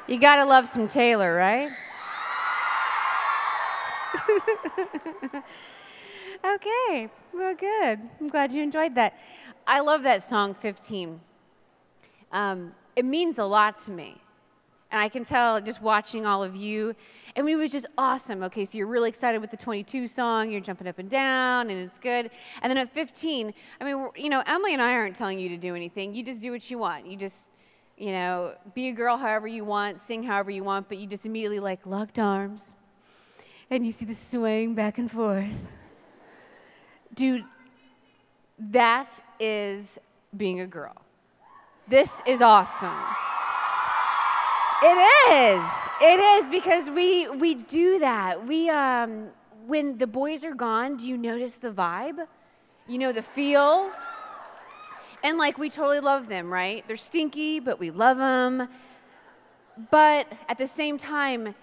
You gotta love some Taylor, right? Okay, well, good. I'm glad you enjoyed that. I love that song, 15. It means a lot to me. And I can tell just watching all of you. I mean, it was just awesome. Okay, so you're really excited with the 22 song. You're jumping up and down, and it's good. And then at 15, I mean, you know, Emily and I aren't telling you to do anything. You just do what you want. You just, you know, be a girl however you want, sing however you want, but you just immediately, like, locked arms. And you see the swaying back and forth. Dude, that is being a girl. This is awesome. It is because we do that. When the boys are gone, do you notice the vibe? You know, the feel? And like, we totally love them, right? They're stinky, but we love them. But at the same time,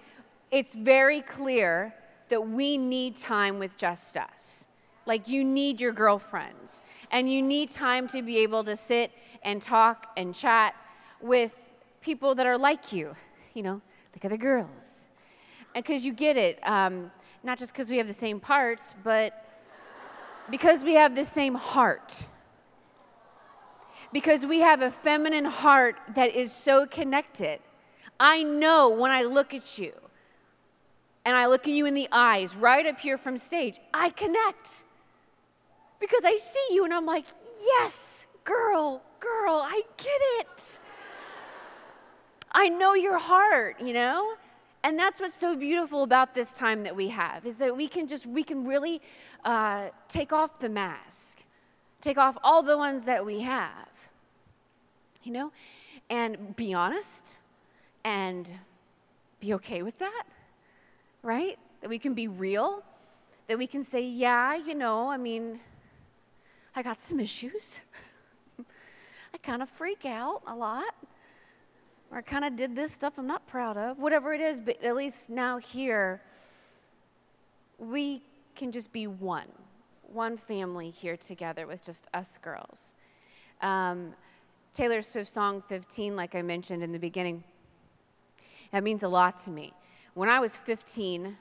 it's very clear that we need time with just us. Like, you need your girlfriends, and you need time to be able to sit and talk and chat with people that are like you, you know, like other girls. And because you get it, not just because we have the same parts, but because we have the same heart. Because we have a feminine heart that is so connected. I know when I look at you, and I look at you in the eyes right up here from stage, I connect. Because I see you and I'm like, yes, girl, I get it. I know your heart, you know? And that's what's so beautiful about this time that we have, is that we can really take off the mask, take off all the ones that we have, you know? And be honest and be okay with that, right? That we can be real, that we can say, yeah, you know, I mean, I got some issues. I kind of freak out a lot. Or I kind of did this stuff I'm not proud of. Whatever it is, but at least now here, we can just be one family here together with just us girls. Taylor Swift's song 15, like I mentioned in the beginning, that means a lot to me. When I was 15,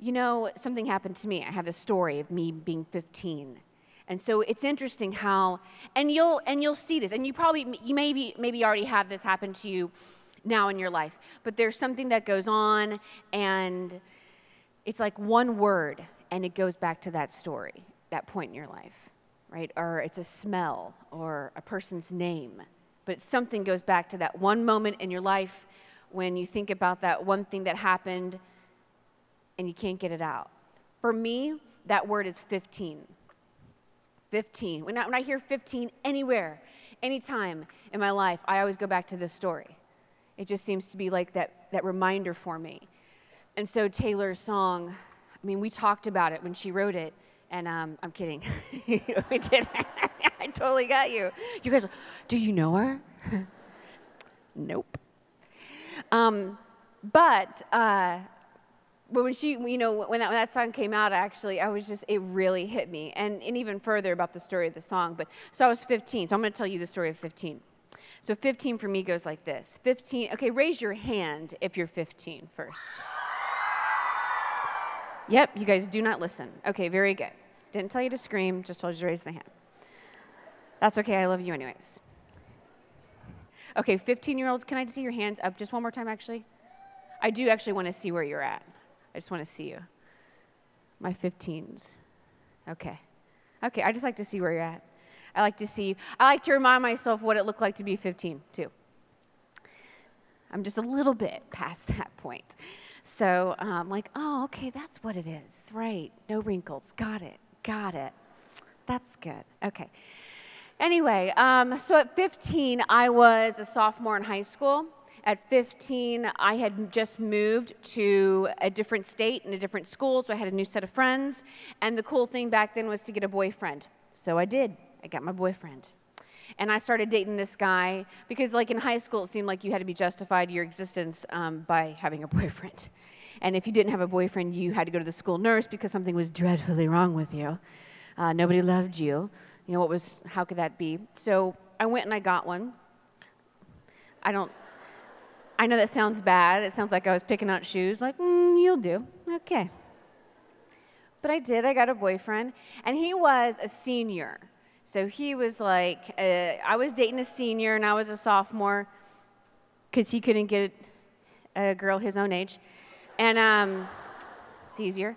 you know, something happened to me. I have the story of me being 15. And so it's interesting how, and you'll see this, and you maybe already have this happen to you now in your life, but there's something that goes on, and it's like one word, and it goes back to that story, that point in your life, right? Or it's a smell, or a person's name, but something goes back to that one moment in your life when you think about that one thing that happened, and you can't get it out. For me, that word is 15. 15. When I hear 15 anywhere, anytime in my life, I always go back to this story. It just seems to be like that reminder for me. And so Taylor's song, I mean, we talked about it when she wrote it, and I'm kidding. We did. I totally got you. You guys, do you know her? Nope. But when she, you know, when that song came out, actually, it really hit me. And even further about the story of the song. So I was 15, so I'm going to tell you the story of 15. So 15 for me goes like this. 15, okay, raise your hand if you're 15 first. Yep, you guys do not listen. Okay, very good. Didn't tell you to scream, just told you to raise the hand. That's okay, I love you anyways. Okay, 15-year-olds, can I see your hands up just one more time, actually? I do actually want to see where you're at. I just want to see you. My 15s. Okay. Okay, I just like to see where you're at. I like to see you. I like to remind myself what it looked like to be 15, too. I'm just a little bit past that point. So I'm like, oh, okay, that's what it is. Right. No wrinkles. Got it. That's good. Okay. Anyway, so at 15, I was a sophomore in high school. At 15, I had just moved to a different state and a different school, so I had a new set of friends. And the cool thing back then was to get a boyfriend. So I did. I got my boyfriend. And I started dating this guy because, like, in high school, it seemed like you had to be justified your existence by having a boyfriend. And if you didn't have a boyfriend, you had to go to the school nurse because something was dreadfully wrong with you. Nobody loved you. You know, how could that be? So I went and I got one. I know that sounds bad. It sounds like I was picking out shoes. Like, you'll do. Okay. But I did. I got a boyfriend. And he was a senior. So he was like, I was dating a senior and I was a sophomore because he couldn't get a girl his own age. And it's easier.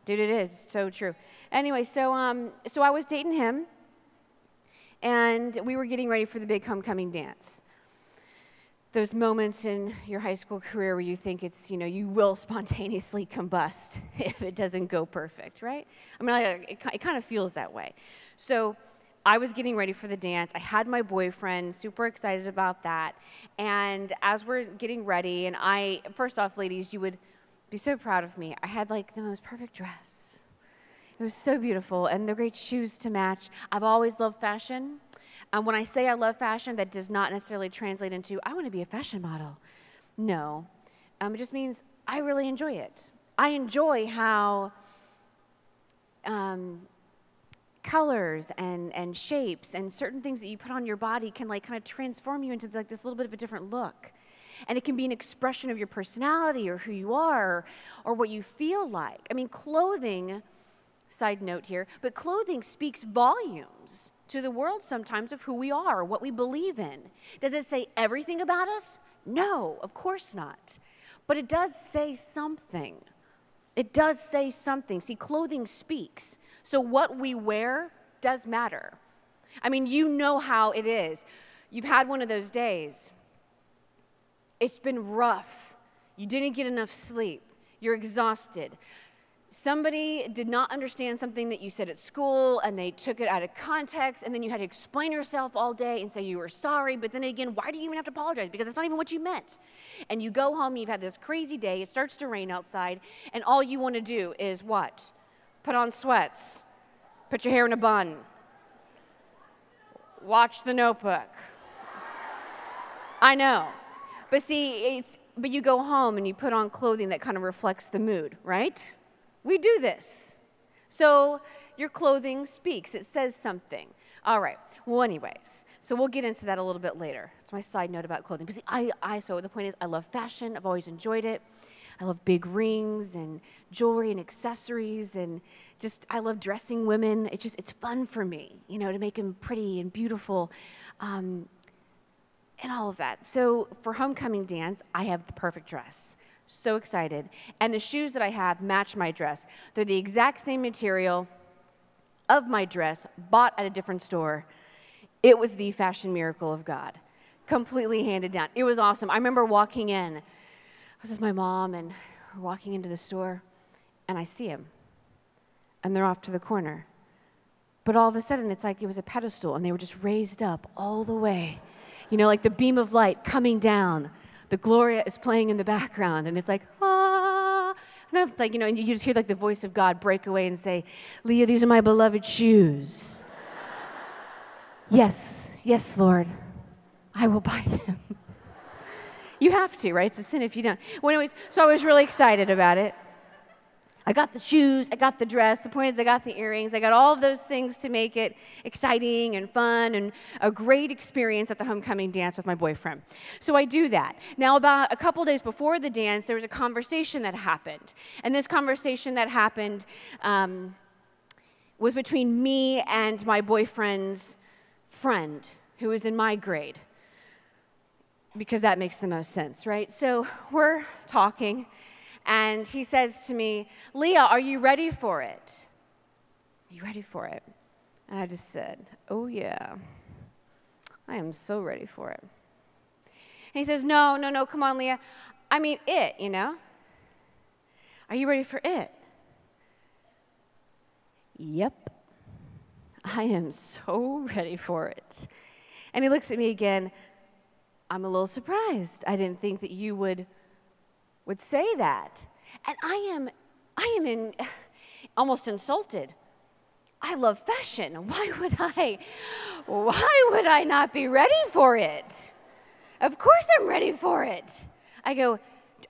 Dude, it is. So true. Anyway, so I was dating him. And we were getting ready for the big homecoming dance. Those moments in your high school career where you think it's, you will spontaneously combust if it doesn't go perfect, right? I mean, it kind of feels that way. So I was getting ready for the dance. I had my boyfriend, super excited about that. And as we're getting ready, and first off, ladies, you would be so proud of me. I had like the most perfect dress. It was so beautiful, and the great shoes to match. I've always loved fashion. And when I say I love fashion, that does not necessarily translate into, I want to be a fashion model. No. It just means I really enjoy it. I enjoy how colors and shapes and certain things that you put on your body can like kind of transform you into like this little bit of a different look. And it can be an expression of your personality or who you are or what you feel like. I mean, clothing, side note here, but clothing speaks volumes to the world sometimes of who we are, what we believe in. Does it say everything about us? No, of course not. But it does say something. It does say something. See, clothing speaks. So what we wear does matter. I mean, you know how it is. You've had one of those days. It's been rough. You didn't get enough sleep. You're exhausted. Somebody did not understand something that you said at school, and they took it out of context, and then you had to explain yourself all day and say you were sorry, but then again, why do you even have to apologize? Because it's not even what you meant. And you go home, you've had this crazy day, it starts to rain outside, and all you want to do is what? Put on sweats, put your hair in a bun, watch The Notebook. I know. But see, but you go home and you put on clothing that kind of reflects the mood, right? We do this. So your clothing speaks. It says something. All right. Well, anyways, so we'll get into that a little bit later. It's my side note about clothing. But see, so the point is, I love fashion. I've always enjoyed it. I love big rings and jewelry and accessories and just, I love dressing women. It's fun for me, to make them pretty and beautiful and all of that. So for homecoming dance, I have the perfect dress. So excited. And the shoes that I have match my dress. They're the exact same material of my dress, bought at a different store. It was the fashion miracle of God, completely handed down. It was awesome. I remember walking in. I was with my mom, and we're walking into the store, and I see them, and they're off to the corner. But all of a sudden, it's like it was a pedestal, and they were just raised up all the way. Like the beam of light coming down. The Gloria is playing in the background, and it's like, ah. And it's like, and you just hear like the voice of God break away and say, Leah, these are my beloved shoes. Yes, Lord, I will buy them. You have to, right? It's a sin if you don't. Well, anyways, so I was really excited about it. I got the shoes, I got the dress. The point is I got the earrings. I got all of those things to make it exciting and fun and a great experience at the homecoming dance with my boyfriend. So I do that. Now, about a couple days before the dance, there was a conversation that happened. And this conversation that happened was between me and my boyfriend's friend, who was in my grade, because that makes the most sense, right? So we're talking. And he says to me, Leah, are you ready for it? Are you ready for it? And I just said, oh, yeah. I am so ready for it. And he says, no, come on, Leah. I mean it, Are you ready for it? Yep. I am so ready for it. And he looks at me again. I'm a little surprised. I didn't think that you would say that. And I am almost insulted. I love fashion. Why would I not be ready for it? Of course I'm ready for it. I go,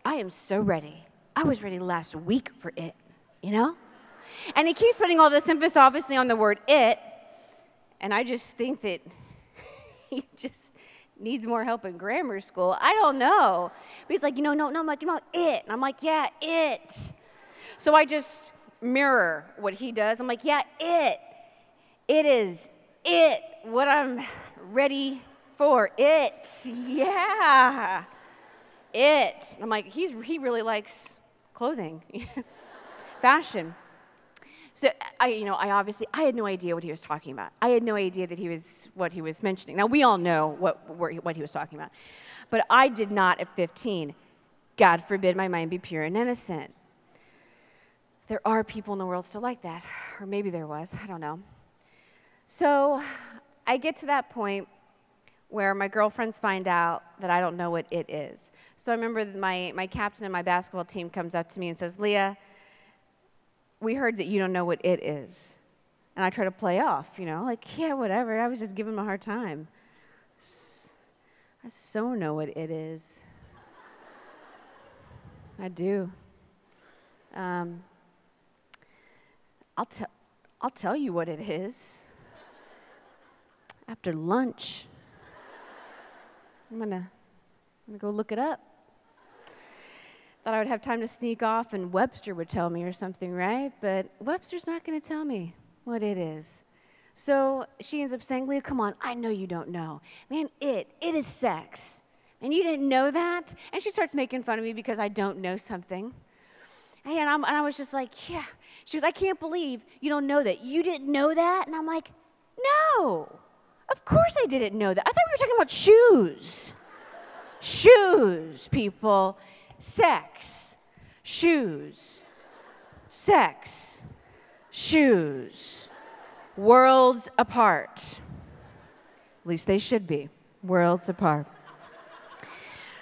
I am so ready. I was ready last week for it, And he keeps putting all this emphasis obviously on the word it, and I just think that he just needs more help in grammar school. I don't know. But he's like, no, I'm like, it. And I'm like, yeah, it. So I just mirror what he does. I'm like, yeah, it. It is it, what I'm ready for. It, yeah. It. I'm like, he really likes clothing, fashion. So I had no idea what he was talking about. I had no idea that what he was mentioning. Now we all know what he was talking about, but I did not at 15. God forbid my mind be pure and innocent. There are people in the world still like that, or maybe there was. I don't know. So I get to that point where my girlfriends find out that I don't know what it is. So I remember my captain of my basketball team comes up to me and says, Leah, we heard that you don't know what it is. And I try to play off, like, yeah, whatever. I was just giving him a hard time. I so know what it is. I do. I'll tell you what it is. After lunch, I'm gonna go look it up. Thought I would have time to sneak off and Webster would tell me or something, right? But Webster's not going to tell me what it is. So she ends up saying, Leah, come on, I know you don't know. Man, it is sex. And you didn't know that? And she starts making fun of me because I don't know something. And I was just like, yeah. She goes, I can't believe you don't know that. You didn't know that? And I'm like, no, of course I didn't know that. I thought we were talking about shoes. Shoes, people. Sex, shoes, sex, shoes, worlds apart. At least they should be, worlds apart.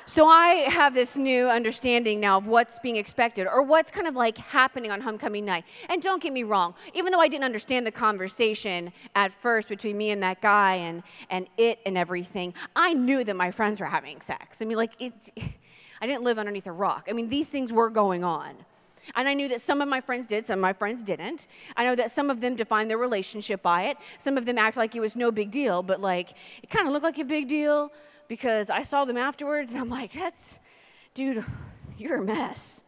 So I have this new understanding now of what's being expected or what's kind of like happening on homecoming night. And don't get me wrong, even though I didn't understand the conversation at first between me and that guy and it and everything, I knew that my friends were having sex. I mean, like, I didn't live underneath a rock. I mean, these things were going on. And I knew that some of my friends did, some of my friends didn't. I know that some of them defined their relationship by it. Some of them acted like it was no big deal, but like, it kind of looked like a big deal because I saw them afterwards and I'm like, dude, you're a mess.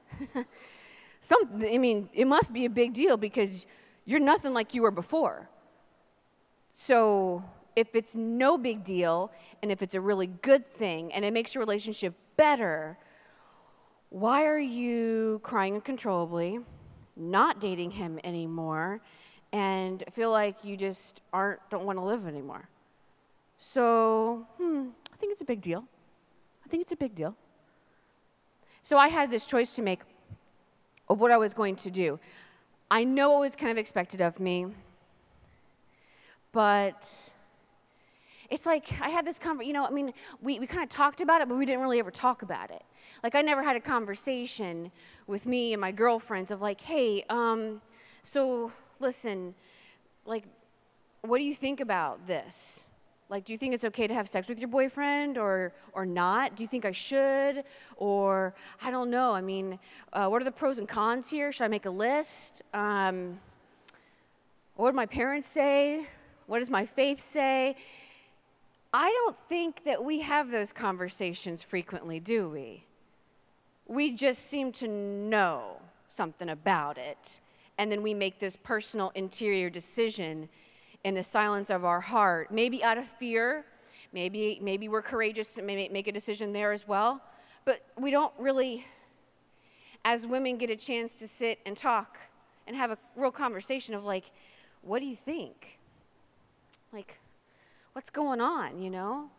It must be a big deal because you're nothing like you were before. So if it's no big deal and if it's a really good thing and it makes your relationship better, why are you crying uncontrollably, not dating him anymore, and feel like you just don't want to live anymore? So, I think it's a big deal. I think it's a big deal. So I had this choice to make of what I was going to do. I know it was kind of expected of me, but it's like I had this conversation, we kind of talked about it, but we didn't really ever talk about it. Like I never had a conversation with me and my girlfriends of like, hey, so listen, like, what do you think about this? Like, do you think it's okay to have sex with your boyfriend or not? Do you think I should? Or, I don't know, what are the pros and cons here? Should I make a list? What would my parents say? What does my faith say? I don't think that we have those conversations frequently, do we? We just seem to know something about it, and then we make this personal interior decision in the silence of our heart, maybe out of fear, maybe we're courageous to make a decision there as well, but we don't really, as women, get a chance to sit and talk and have a real conversation of like, what do you think? Like, what's going on,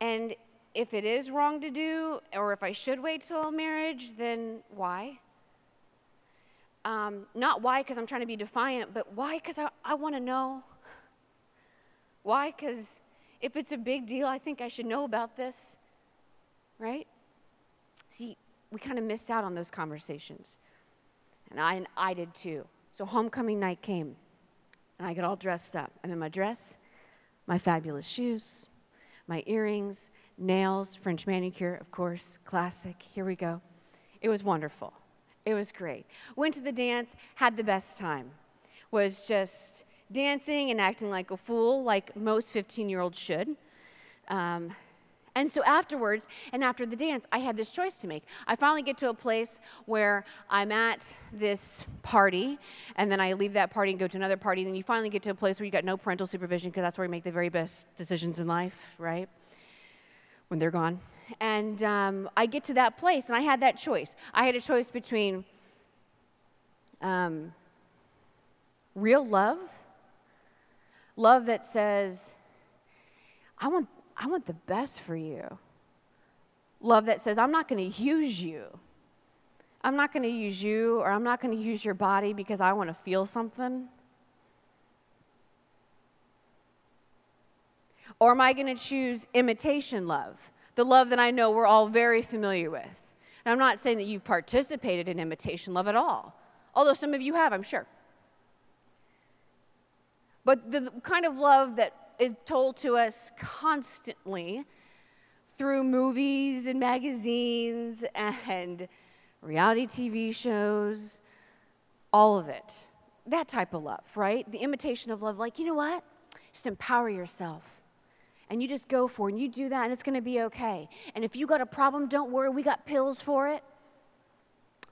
And if it is wrong to do, or if I should wait till marriage, then why? Not why because I'm trying to be defiant, but why because I want to know. Why? Because if it's a big deal, I think I should know about this, right? See, we kind of miss out on those conversations, and I did too. So homecoming night came, and I get all dressed up. I'm in my dress, my fabulous shoes, my earrings, nails, French manicure, of course, classic. Here we go. It was wonderful. It was great. Went to the dance, had the best time. Was just dancing and acting like a fool, like most 15-year-olds should. And so afterwards, and after the dance, I had this choice to make. I finally get to a place where I'm at this party, and then I leave that party and go to another party, and then you finally get to a place where you got no parental supervision, because that's where you make the very best decisions in life, right? When they're gone. And I get to that place, and I had that choice. I had a choice between real love that says, I want the best for you. Love that says, I'm not going to use you. I'm not going to use you, or I'm not going to use your body because I want to feel something. Or am I going to choose imitation love? The love that I know we're all very familiar with. And I'm not saying that you've participated in imitation love at all, although some of you have, I'm sure. But the kind of love that is told to us constantly through movies and magazines and reality TV shows, all of it. That type of love, right? The imitation of love, like, you know what? Just empower yourself. And you just go for it, and you do that, and it's going to be okay. And if you got a problem, don't worry. We got pills for it.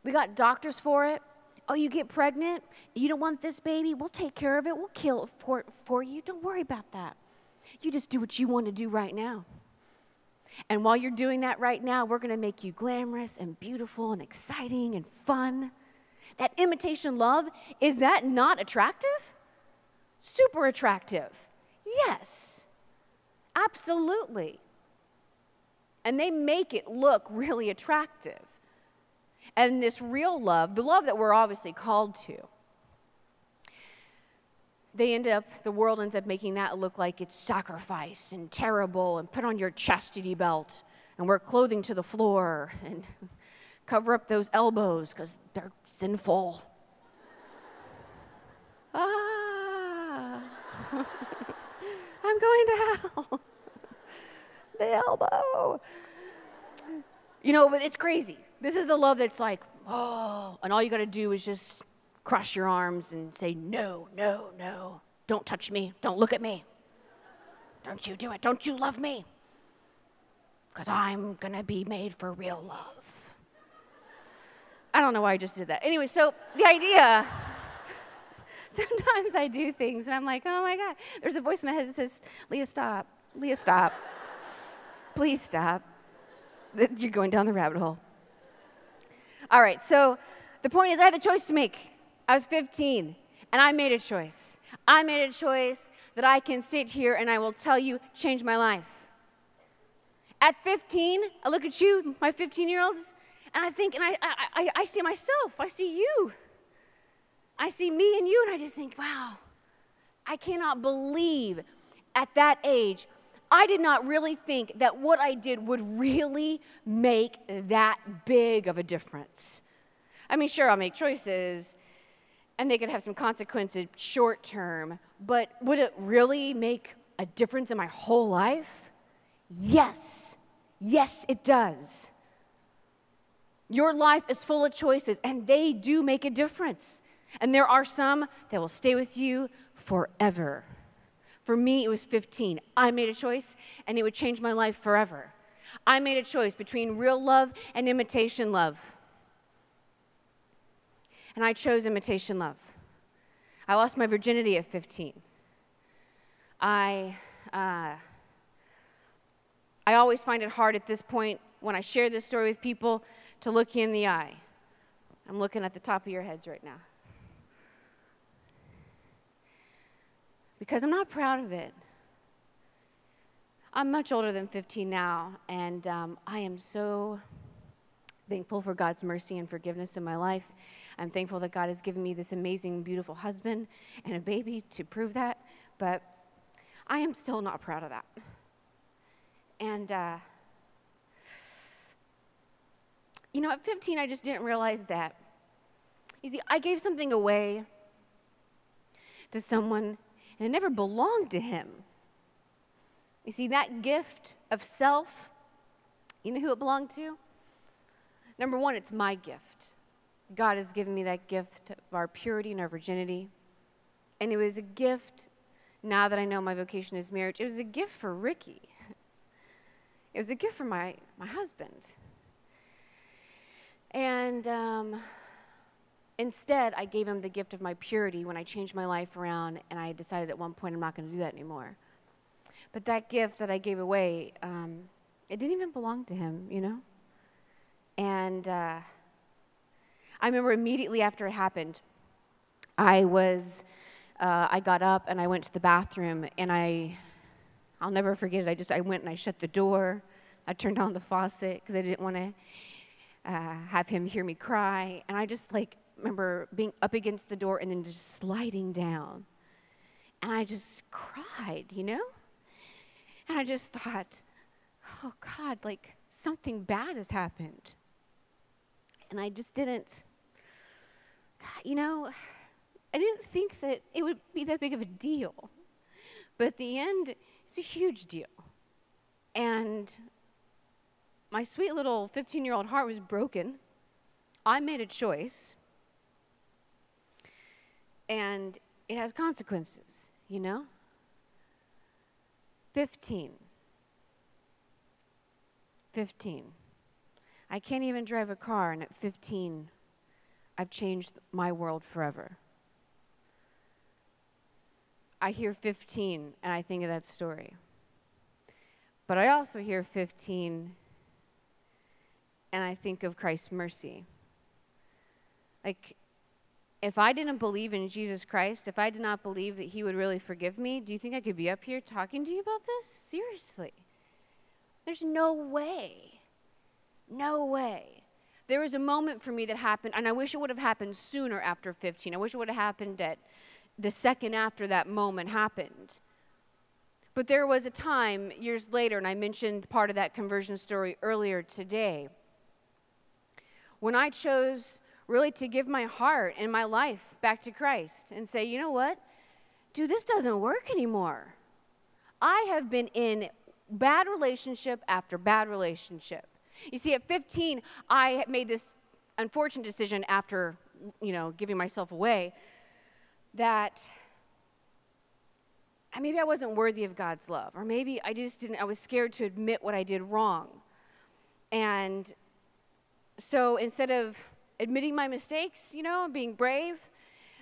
We got doctors for it. Oh, you get pregnant? You don't want this baby? We'll take care of it. We'll kill it for you. Don't worry about that. You just do what you want to do right now. And while you're doing that right now, we're going to make you glamorous and beautiful and exciting and fun. That imitation love, is that not attractive? Super attractive. Yes. Absolutely. And they make it look really attractive. And this real love, the love that we're obviously called to, the world ends up making that look like it's sacrifice and terrible, and put on your chastity belt and wear clothing to the floor and cover up those elbows because they're sinful. I'm going to hell. The elbow. You know, but it's crazy. This is the love that's like, oh, and all you got to do is just cross your arms and say, no, no, no. Don't touch me. Don't look at me. Don't you do it. Don't you love me. Because I'm going to be made for real love. I don't know why I just did that. Anyway, so the idea... Sometimes I do things, and I'm like, oh, my God. There's a voice in my head that says, Leah, stop. Leah, stop. Please stop. You're going down the rabbit hole. All right, so the point is I had the choice to make. I was 15, and I made a choice. I made a choice that I can sit here and I will tell you changed my life. At 15, I look at you, my 15-year-olds, and I think, and I see myself. I see you. I see me and you, and I just think, wow, I cannot believe at that age, I did not really think that what I did would really make that big of a difference. I mean, sure, I'll make choices, and they could have some consequences short term, but would it really make a difference in my whole life? Yes. Yes, it does. Your life is full of choices, and they do make a difference. And there are some that will stay with you forever. For me, it was 15. I made a choice, and it would change my life forever. I made a choice between real love and imitation love. And I chose imitation love. I lost my virginity at 15. I always find it hard at this point when I share this story with people to look you in the eye. I'm looking at the top of your heads right now. Because I'm not proud of it. I'm much older than 15 now, and I am so thankful for God's mercy and forgiveness in my life. I'm thankful that God has given me this amazing, beautiful husband and a baby to prove that, but I am still not proud of that. And, you know, at 15, I just didn't realize that. You see, I gave something away to someone, and it never belonged to him. You see, that gift of self, you know who it belonged to? Number one, it's my gift. God has given me that gift of our purity and our virginity. And it was a gift, now that I know my vocation is marriage, it was a gift for Ricky. It was a gift from my husband. And instead, I gave him the gift of my purity when I changed my life around, and I decided at one point I'm not going to do that anymore. But that gift that I gave away, it didn't even belong to him, you know? And I remember immediately after it happened, I got up and I went to the bathroom, and I'll never forget it. I went and I shut the door. I turned on the faucet because I didn't want to have him hear me cry. And I just remember being up against the door and then just sliding down. And I just cried, you know? And I just thought, oh God, something bad has happened. And I just didn't, you know, I didn't think that it would be that big of a deal. But at the end, it's a huge deal. And my sweet little 15-year-old heart was broken. I made a choice. And it has consequences, you know? 15. I can't even drive a car, and at 15, I've changed my world forever. I hear 15, and I think of that story. But I also hear 15, and I think of Christ's mercy. If I didn't believe in Jesus Christ, if I did not believe that he would really forgive me, do you think I could be up here talking to you about this? Seriously. There's no way. No way. There was a moment for me that happened, and I wish it would have happened sooner after 15. I wish it would have happened at the second after that moment happened. But there was a time years later, and I mentioned part of that conversion story earlier today, when I chose really to give my heart and my life back to Christ and say, you know what? Dude, this doesn't work anymore. I have been in bad relationship after bad relationship. You see, at 15, I made this unfortunate decision after, giving myself away that maybe I wasn't worthy of God's love, or maybe I was scared to admit what I did wrong. And so instead of admitting my mistakes, being brave,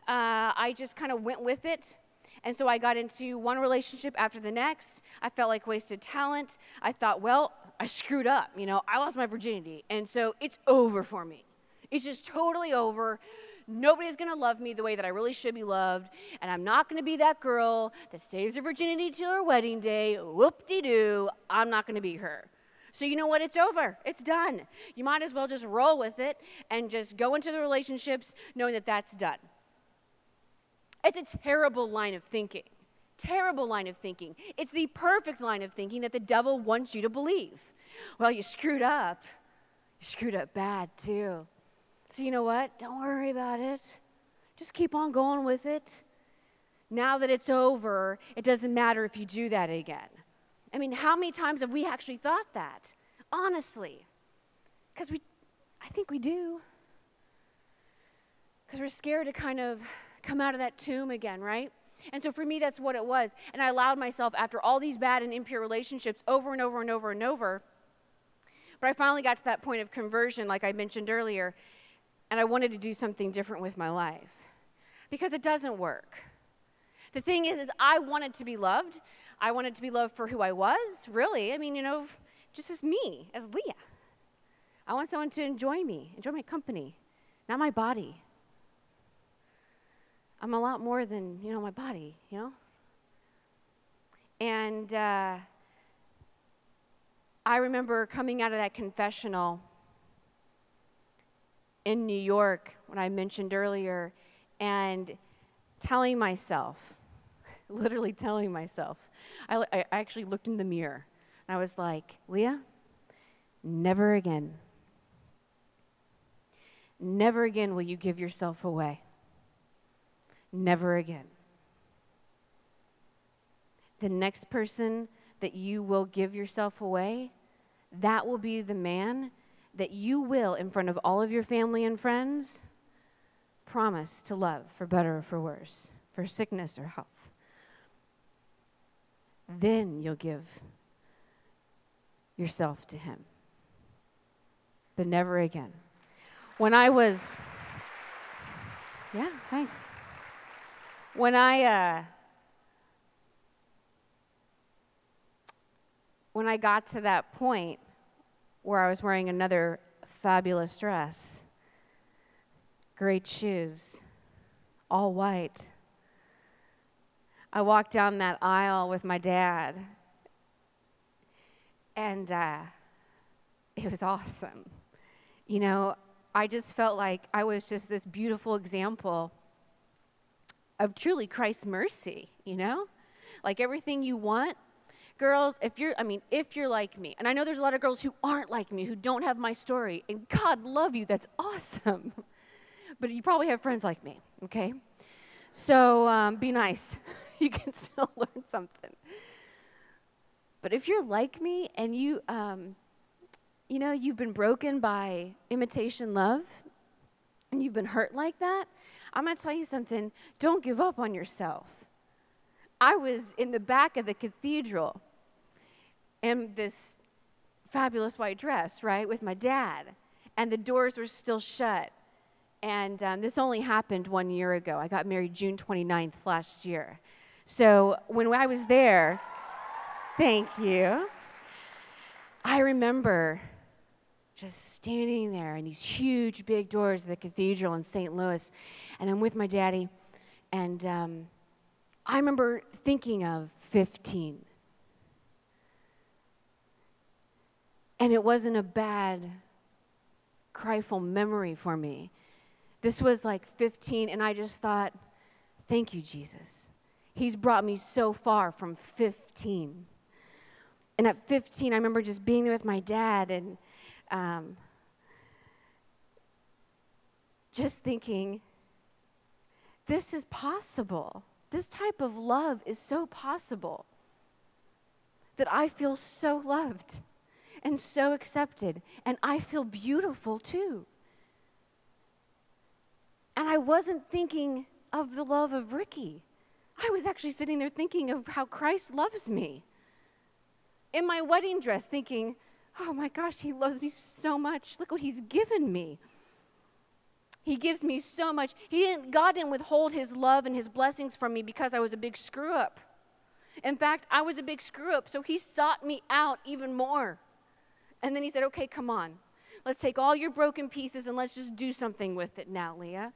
I just kind of went with it. And so I got into one relationship after the next. I felt like wasted talent. I thought, well, I screwed up. I lost my virginity. And so it's over for me. It's just totally over. Nobody's going to love me the way that I really should be loved. And I'm not going to be that girl that saves her virginity till her wedding day. Whoop-de-doo. I'm not going to be her. So you know what? It's over. It's done. You might as well just roll with it and just go into the relationships knowing that that's done. It's a terrible line of thinking. Terrible line of thinking. It's the perfect line of thinking that the devil wants you to believe. Well, you screwed up. You screwed up bad, too. So you know what? Don't worry about it. Just keep on going with it. Now that it's over, it doesn't matter if you do that again. I mean, how many times have we actually thought that? Honestly. Because I think we do. Because we're scared to kind of come out of that tomb again, right? And so for me, that's what it was. And I allowed myself, after all these bad and impure relationships, over and over and over and over. But I finally got to that point of conversion, like I mentioned earlier, and I wanted to do something different with my life. Because it doesn't work. The thing is I wanted to be loved. I wanted to be loved for who I was, really. I mean, just as me, as Leah. I want someone to enjoy me, enjoy my company, not my body. I'm a lot more than, my body, And I remember coming out of that confessional in New York, when I mentioned earlier, and telling myself, literally telling myself, I actually looked in the mirror, and I was like, Leah, never again. Never again will you give yourself away. Never again. The next person that you will give yourself away, that will be the man that you will, in front of all of your family and friends, promise to love for better or for worse, for sickness or health. Then you'll give yourself to him. But never again. When I was, yeah, thanks. When I got to that point where I was wearing another fabulous dress, great shoes, all white, I walked down that aisle with my dad, and it was awesome. You know, I just felt like I was just this beautiful example of truly Christ's mercy, you know? Like everything you want. Girls, if you're like me, and I know there's a lot of girls who aren't like me, who don't have my story, and God love you, that's awesome. But you probably have friends like me, okay? So be nice. You can still learn something. But if you're like me and you've been broken by imitation love, and you've been hurt like that, I'm going to tell you something. Don't give up on yourself. I was in the back of the cathedral in this fabulous white dress, right, with my dad, and the doors were still shut. And this only happened 1 year ago. I got married June 29th last year. So when I was there, thank you, I remember just standing there in these huge, big doors of the cathedral in St. Louis, and I'm with my daddy, and I remember thinking of 15. And it wasn't a bad, cryful memory for me. This was like 15, and I just thought, thank you, Jesus. He's brought me so far from 15. And at 15, I remember just being there with my dad and just thinking, this is possible. This type of love is so possible that I feel so loved and so accepted, and I feel beautiful too. And I wasn't thinking of the love of Ricky. I was actually sitting there thinking of how Christ loves me. In my wedding dress, thinking, oh my gosh, he loves me so much. Look what he's given me. He gives me so much. God didn't withhold his love and his blessings from me because I was a big screw up. In fact, I was a big screw up, so he sought me out even more. And then he said, okay, come on. Let's take all your broken pieces and let's just do something with it now, Leah.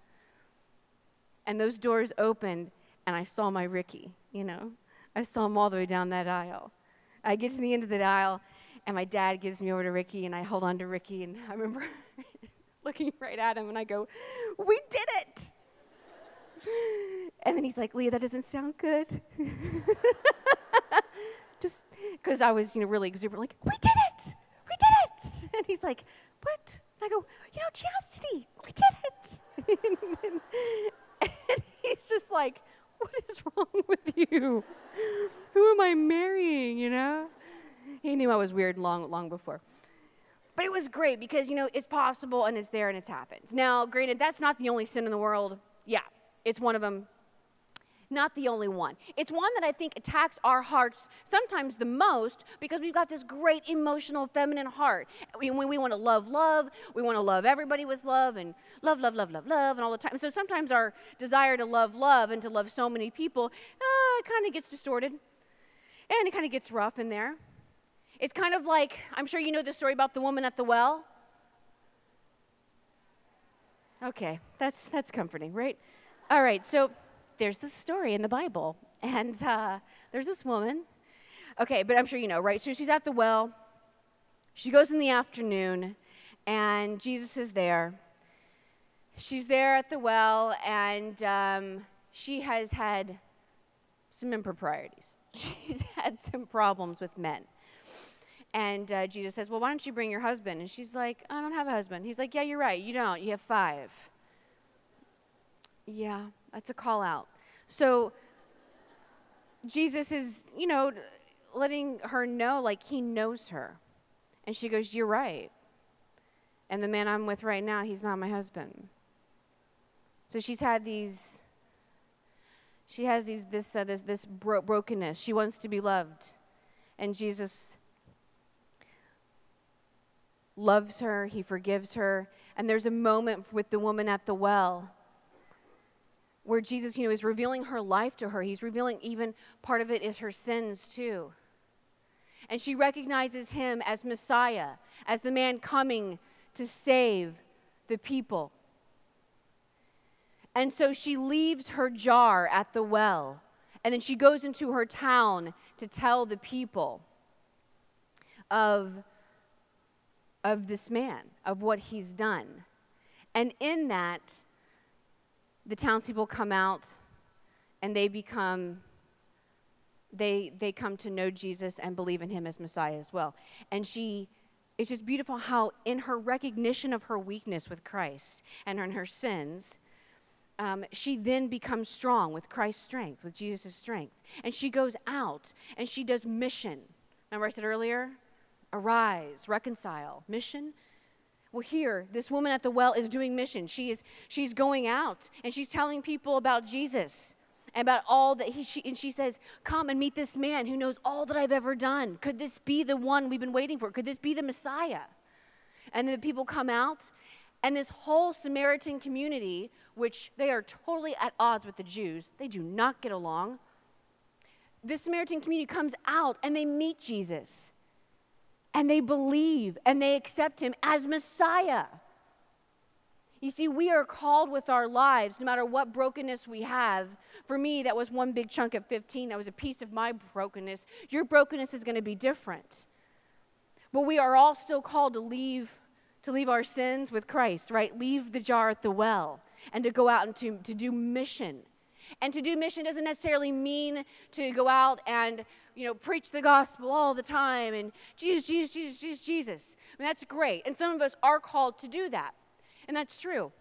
And those doors opened, and I saw my Ricky, you know. I saw him all the way down that aisle. I get to the end of the aisle, and my dad gives me over to Ricky, and I hold on to Ricky, and I remember looking right at him, and I go, we did it! And then he's like, Leah, that doesn't sound good. Just because I was, really exuberant, like, we did it! We did it! And he's like, what? And I go, chastity, we did it! And he's just like, what is wrong with you? Who am I marrying, He knew I was weird long before. But it was great because, it's possible and it's there and it's happened. Now, granted, that's not the only sin in the world. Yeah, it's one of them. Not the only one. It's one that I think attacks our hearts sometimes the most because we've got this great emotional feminine heart. We want to love, we want to love everybody with love and love and all the time. So sometimes our desire to love and to love so many people, it kind of gets distorted and it kind of gets rough in there. It's kind of like, I'm sure you know the story about the woman at the well. Okay, that's comforting, right? All right, so there's this story in the Bible, and there's this woman. Okay, but I'm sure you know, right? So she's at the well. She goes in the afternoon, and Jesus is there. She's there at the well, and she has had some improprieties. She's had some problems with men. And Jesus says, well, why don't you bring your husband? And she's like, I don't have a husband. He's like, yeah, you're right. You don't. You have 5. Yeah, that's a call out. So Jesus is, letting her know, like, he knows her. And she goes, you're right. And the man I'm with right now, he's not my husband. So she has this brokenness. She wants to be loved. And Jesus loves her, he forgives her. And there's a moment with the woman at the well where Jesus, is revealing her life to her. He's revealing even part of it is her sins too. And she recognizes him as Messiah, as the man coming to save the people. And so she leaves her jar at the well, and then she goes into her town to tell the people of this man, of what he's done. And in that, the townspeople come out, and they come to know Jesus and believe in him as Messiah as well. And it's just beautiful how in her recognition of her weakness with Christ and in her sins, she then becomes strong with Christ's strength, with Jesus' strength. And she goes out and she does mission. Remember I said earlier? Arise, reconcile, mission. Well, here, this woman at the well is doing mission. She's going out and she's telling people about Jesus and about all that and she says, come and meet this man who knows all that I've ever done. Could this be the one we've been waiting for? Could this be the Messiah? And then the people come out, and this whole Samaritan community, which they are totally at odds with the Jews, they do not get along. This Samaritan community comes out and they meet Jesus. And they believe and they accept him as Messiah. You see, we are called with our lives, no matter what brokenness we have. For me, that was one big chunk at 15. That was a piece of my brokenness. Your brokenness is going to be different. But we are all still called to leave our sins with Christ, right? Leave the jar at the well and to go out and to do mission. And to do mission doesn't necessarily mean to go out and, preach the gospel all the time and Jesus, Jesus, Jesus, Jesus, Jesus. I mean, that's great. And some of us are called to do that. And that's true.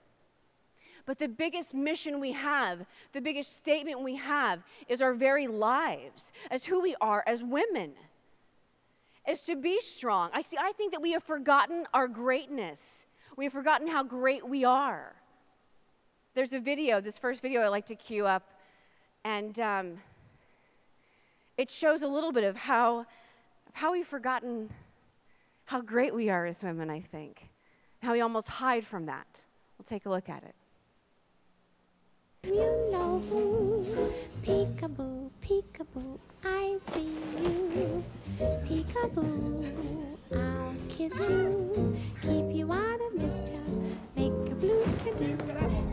But the biggest mission we have, the biggest statement we have is our very lives as who we are as women. Is to be strong. I think that we have forgotten our greatness. We have forgotten how great we are. There's a video, this first video I like to cue up, and it shows a little bit of how we've forgotten how great we are as women, I think. How we almost hide from that. We'll take a look at it. You know who, peekaboo, peekaboo, I see you. Peekaboo, I'll kiss you, keep you out of mischief, make your blue skin do.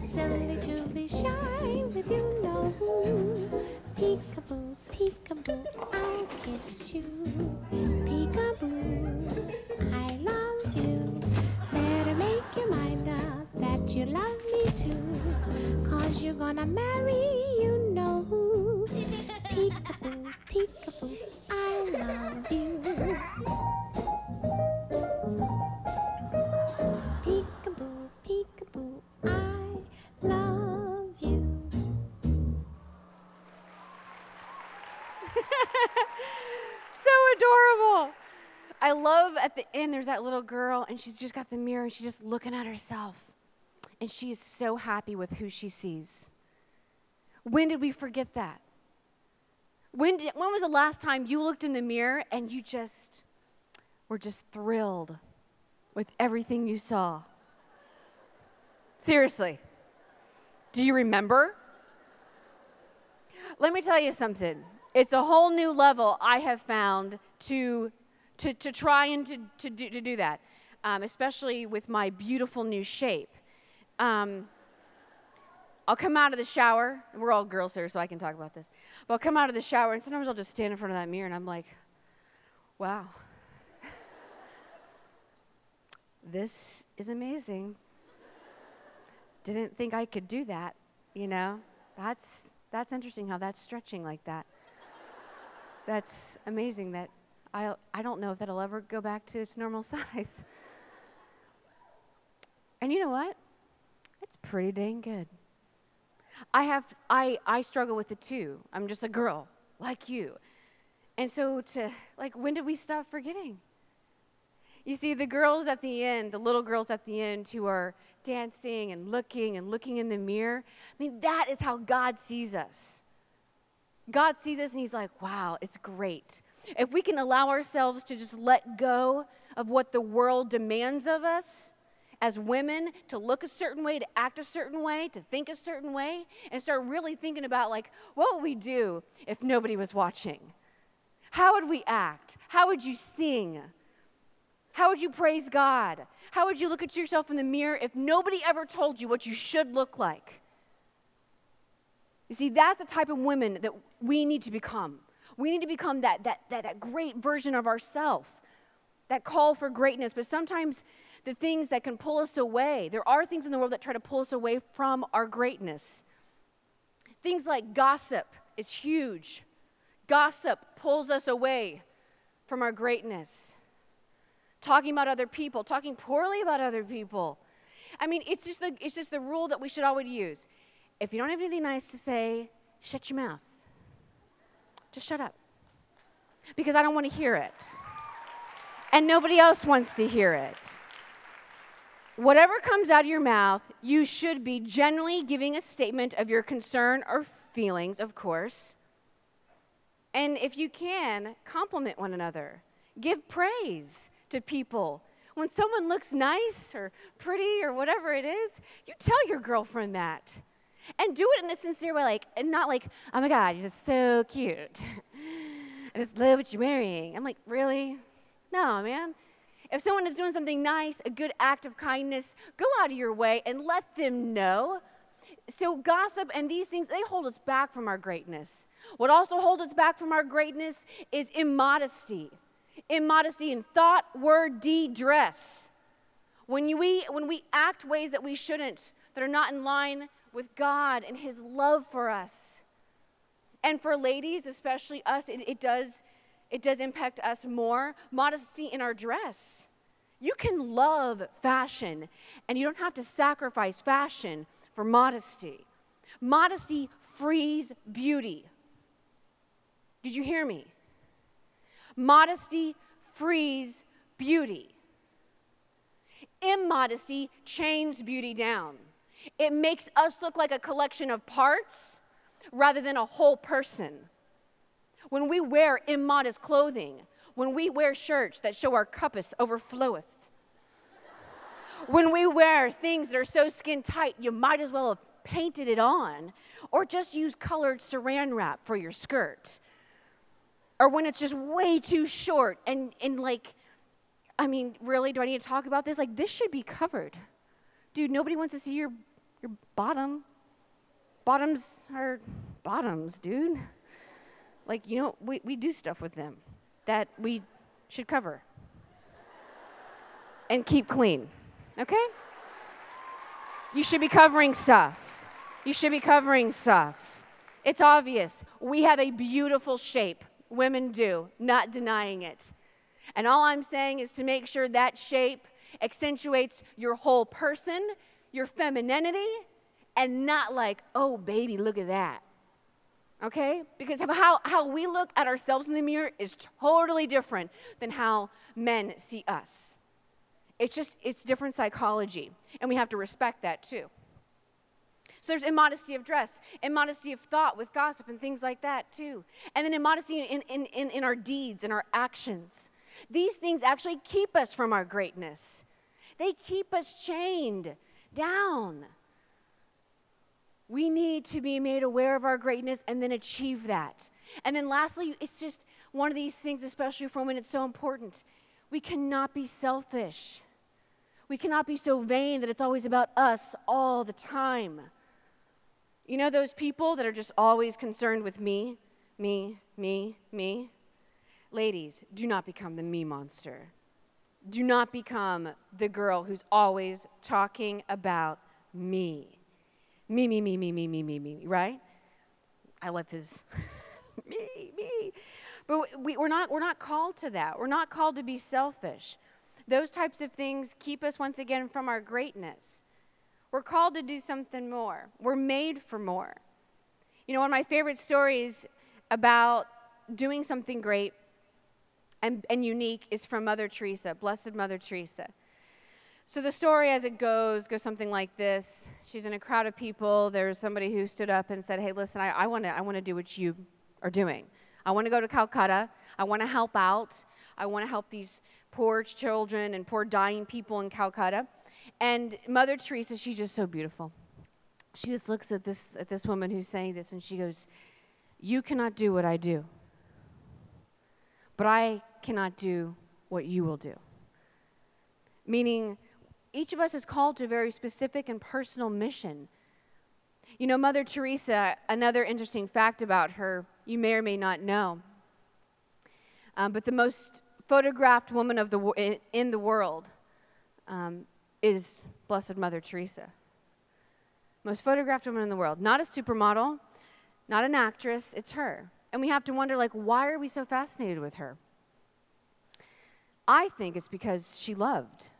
Silly to be shy with you know who. Peekaboo, peekaboo, I'll kiss you. Peekaboo, I love you. Better make your mind up that you love me too, 'cause you're gonna marry you know who. Peekaboo, peekaboo, I love you. Peekaboo, peekaboo, I love you. So adorable. I love at the end, there's that little girl, and she's just got the mirror, and she's just looking at herself. And she is so happy with who she sees. When did we forget that? When was the last time you looked in the mirror and you just were just thrilled with everything you saw? Seriously. Do you remember? Let me tell you something. It's a whole new level I have found to try and to do that, especially with my beautiful new shape. I'll come out of the shower. We're all girls here, so I can talk about this. But I'll come out of the shower, and sometimes I'll just stand in front of that mirror, and I'm like, wow. This is amazing. Didn't think I could do that, That's interesting how that's stretching like that. That's amazing that I don't know if that'll ever go back to its normal size. And you know what? It's pretty dang good. I struggle with it too. I'm just a girl like you. And so when did we stop forgetting? You see, the girls at the end, the little girls at the end who are dancing and looking in the mirror, I mean, that is how God sees us. God sees us and he's like, wow, it's great. If we can allow ourselves to just let go of what the world demands of us as women, to look a certain way, to act a certain way, to think a certain way, and start really thinking about, like, what would we do if nobody was watching? How would we act? How would you sing? How would you praise God? How would you look at yourself in the mirror if nobody ever told you what you should look like? You see, that's the type of women that we need to become. We need to become that great version of ourselves, that call for greatness. But sometimes the things that can pull us away, there are things in the world that try to pull us away from our greatness. Things like gossip is huge. Gossip pulls us away from our greatness. Talking about other people, talking poorly about other people. I mean, it's just the rule that we should always use. If you don't have anything nice to say, shut your mouth. Just shut up. Because I don't want to hear it. And nobody else wants to hear it. Whatever comes out of your mouth, you should be generally giving a statement of your concern or feelings, of course. And if you can, compliment one another. Give praise to people. When someone looks nice or pretty or whatever it is, you tell your girlfriend that. And do it in a sincere way, and not like, oh my God, you're just so cute. I just love what you're wearing. I'm like, really? No, man. If someone is doing something nice, a good act of kindness, go out of your way and let them know. So gossip and these things, they hold us back from our greatness. What also holds us back from our greatness is immodesty. Immodesty in thought, word, deed, dress. When we act ways that we shouldn't, that are not in line with God and His love for us. And for ladies, especially us, it does impact us more. Modesty in our dress. You can love fashion, and you don't have to sacrifice fashion for modesty. Modesty frees beauty. Did you hear me? Modesty frees beauty. Immodesty chains beauty down. It makes us look like a collection of parts rather than a whole person. When we wear immodest clothing, when we wear shirts that show our cuppus overfloweth, when we wear things that are so skin tight, you might as well have painted it on, or just use colored saran wrap for your skirt. Or when it's just way too short and like, I mean, really, do I need to talk about this? Like, this should be covered. Dude, nobody wants to see your bottom. Bottoms are bottoms, dude. Like, we do stuff with them that we should cover and keep clean, okay? You should be covering stuff. You should be covering stuff. It's obvious. We have a beautiful shape. Women do, not denying it. And all I'm saying is to make sure that shape accentuates your whole person, your femininity, and not like, oh, baby, look at that. Okay? Because how we look at ourselves in the mirror is totally different than how men see us. It's different psychology, and we have to respect that too. So there's immodesty of dress, immodesty of thought with gossip and things like that too. And then immodesty in our deeds and our actions. These things actually keep us from our greatness. They keep us chained down. We need to be made aware of our greatness and then achieve that. And then lastly, it's just one of these things, especially for women, it's so important. We cannot be selfish. We cannot be so vain that it's always about us all the time. You know those people that are just always concerned with me? Ladies, do not become the me monster. Do not become the girl who's always talking about me. Me, right? I love his me. But we're not called to that. We're not called to be selfish. Those types of things keep us once again from our greatness. We're called to do something more. We're made for more. You know, one of my favorite stories about doing something great and unique is from Mother Teresa, Blessed Mother Teresa. So the story as it goes something like this. She's in a crowd of people. There's somebody who stood up and said, hey, listen, I want to do what you are doing. I want to go to Calcutta. I want to help out. I want to help these poor children and poor dying people in Calcutta. And Mother Teresa, she's just so beautiful. She just looks at this woman who's saying this, and she goes, "You cannot do what I do, but I cannot do what you will do." Meaning, each of us is called to a very specific and personal mission. You know, Mother Teresa, another interesting fact about her, you may or may not know, but the most photographed woman in the world is Blessed Mother Teresa. Most photographed woman in the world. Not a supermodel, not an actress, it's her. And we have to wonder, like, why are we so fascinated with her? I think it's because she loved.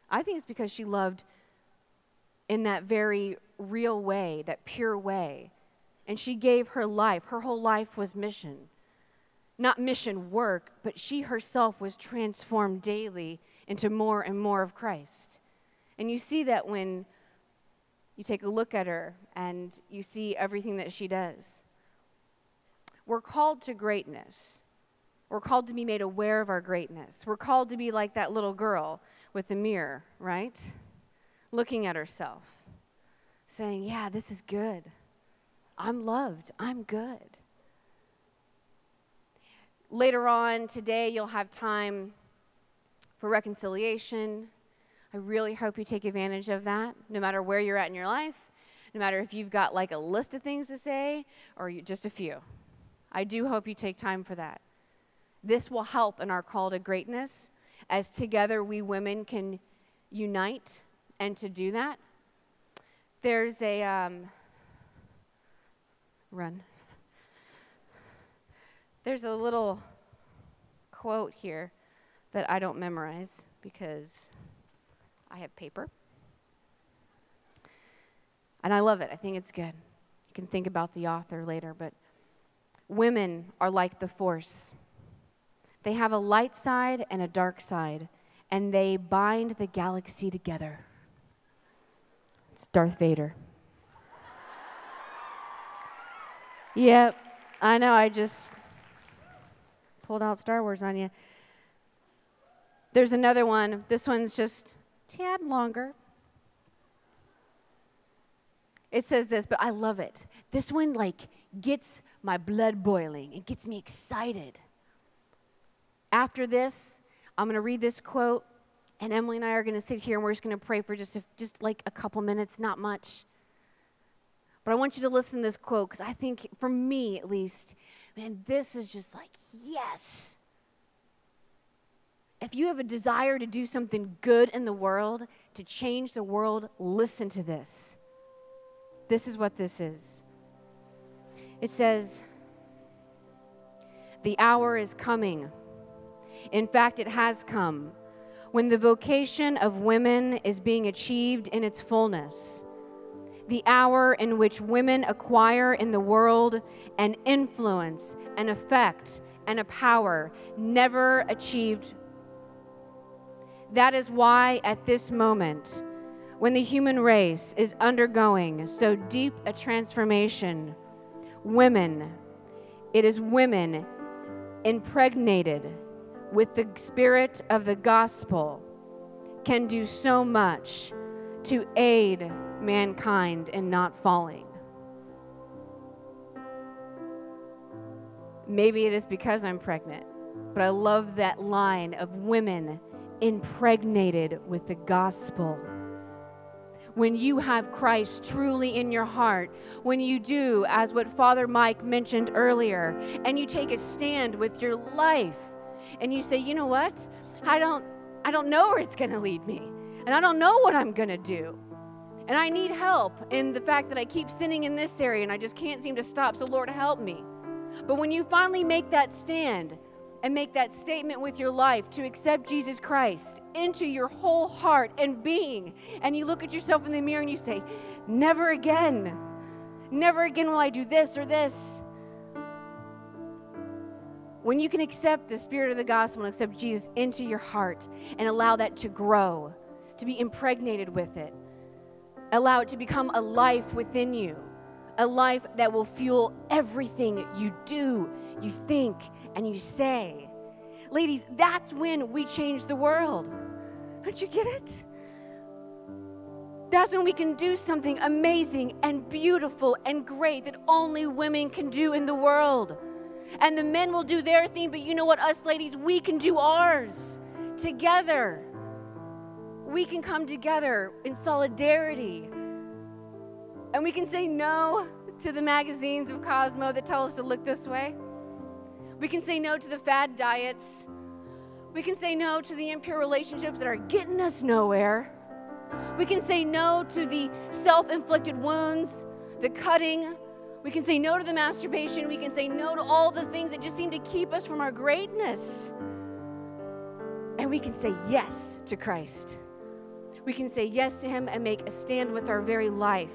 I think it's because she loved in that very real way, that pure way. And she gave her life. Her whole life was mission. Not mission work, but she herself was transformed daily into more and more of Christ. And you see that when you take a look at her and you see everything that she does. We're called to greatness. We're called to be made aware of our greatness. We're called to be like that little girl with the mirror, right? Looking at herself, saying, yeah, this is good. I'm loved. I'm good. Later on today, you'll have time for reconciliation. I really hope you take advantage of that, no matter where you're at in your life, no matter if you've got like a list of things to say or just a few. I do hope you take time for that. This will help in our call to greatness, as together we women can unite. And to do that, there's a There's a little quote here that I don't memorize because I have paper. And I love it. I think it's good. You can think about the author later, but women are like the Force. They have a light side and a dark side, and they bind the galaxy together. It's Darth Vader. Yep, I know, I just pulled out Star Wars on you. There's another one. This one's just a tad longer. It says this, but I love it. This one, like, gets my blood boiling. It gets me excited. After this, I'm going to read this quote, and Emily and I are going to sit here, and we're just going to pray for just like a couple minutes, not much. But I want you to listen to this quote, because I think, for me at least, man, this is just like, yes. If you have a desire to do something good in the world, to change the world, listen to this. This is what this is. It says, "The hour is coming. In fact, it has come, when the vocation of women is being achieved in its fullness. The hour in which women acquire in the world an influence, an effect, and a power never achieved. That is why at this moment, when the human race is undergoing so deep a transformation, it is women impregnated with the spirit of the gospel, can do so much to aid mankind in not falling." Maybe it is because I'm pregnant, but I love that line of women impregnated with the gospel. When you have Christ truly in your heart, when you do, as what Father Mike mentioned earlier, and you take a stand with your life, and you say, you know what? I don't know where it's going to lead me, and I don't know what I'm going to do, and I need help in the fact that I keep sinning in this area, and I just can't seem to stop, so Lord, help me. But when you finally make that stand and make that statement with your life to accept Jesus Christ into your whole heart and being, and you look at yourself in the mirror and you say, never again will I do this or this. When you can accept the spirit of the gospel and accept Jesus into your heart and allow that to grow, to be impregnated with it, allow it to become a life within you, a life that will fuel everything you do, you think, and you say. Ladies, that's when we change the world. Don't you get it? That's when we can do something amazing and beautiful and great that only women can do in the world. And the men will do their thing, but you know what, us ladies, we can do ours together. We can come together in solidarity. And we can say no to the magazines of Cosmo that tell us to look this way. We can say no to the fad diets. We can say no to the impure relationships that are getting us nowhere. We can say no to the self-inflicted wounds, the cutting. We can say no to the masturbation. We can say no to all the things that just seem to keep us from our greatness. And we can say yes to Christ. We can say yes to him and make a stand with our very life.